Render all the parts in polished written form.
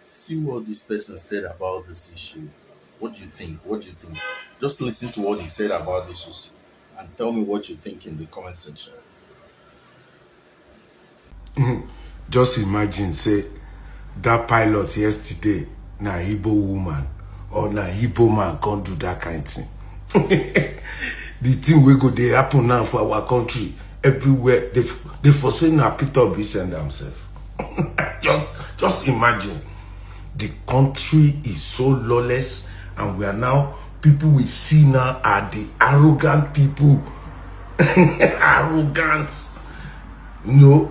See what this person said about this issue. What do you think? What do you think? Just listen to what he said about this issue and tell me what you think in the comment section. Just imagine, say, that pilot yesterday, na Igbo woman or na Igbo man can't do that kind of thing. The thing we go they happen now for our country everywhere. They forsake na Peter Obi send themselves. Just imagine. The country is so lawless, and we are now people we see now are the arrogant people. Arrogant. No,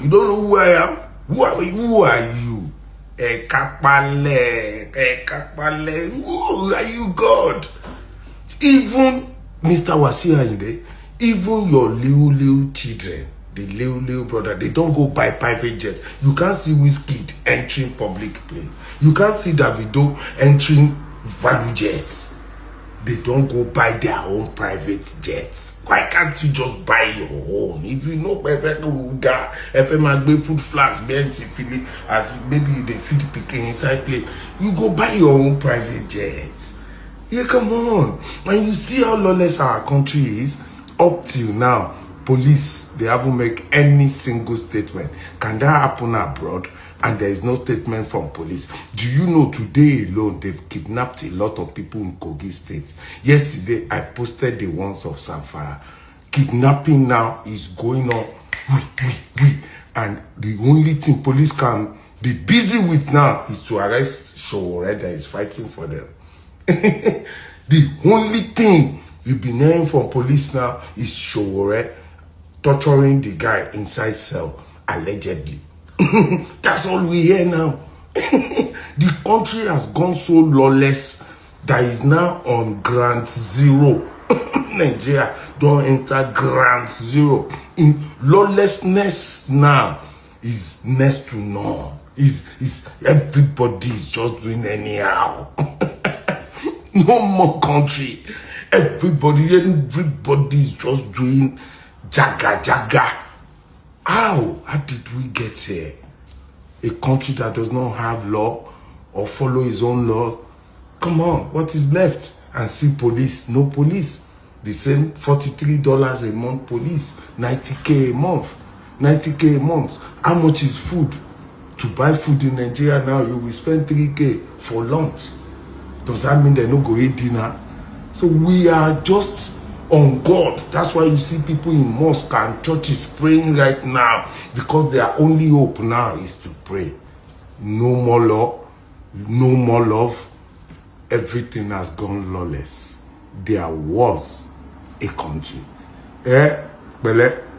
you don't know who I am. Who are you? Ekapale. Who are you, God? Even Mr. Wasiu, even your little children, the little brother, they don't go buy private jets. You can't see Wizkid entering public plane. You can't see Davido entering value jets. They don't go buy their own private jets. Why can't you just buy your own? If you know perfect if a food flags, as maybe they feed picking inside plane, you go buy your own private jets. Yeah, come on. And you see how lawless our country is. Up till now, police, they haven't make any single statement. Can that happen abroad? And there is no statement from police. Do you know today alone, they've kidnapped a lot of people in Kogi State. Yesterday, I posted the ones of Samfara. Kidnapping now is going on. And the only thing police can be busy with now is to arrest Showore that is fighting for them. The only thing you've been hearing from police now is Showore torturing the guy inside cell, allegedly. That's all we hear now. The country has gone so lawless that is now on ground zero. Nigeria don't enter ground zero. In lawlessness now is next to none. Is everybody is just doing anyhow. No more country. Everybody is just doing jaga. How did we get here? A country that does not have law or follow his own law. Come on, what is left? And see police, no police. The same $43 a month police, 90K a month. 90K a month. How much is food? To buy food in Nigeria now, you will spend 3K for lunch. Does that mean they no go eat dinner? So we are just on God. That's why you see people in mosque and churches praying right now, because their only hope now is to pray. No more law, no more love. Everything has gone lawless. There was a country. Bele.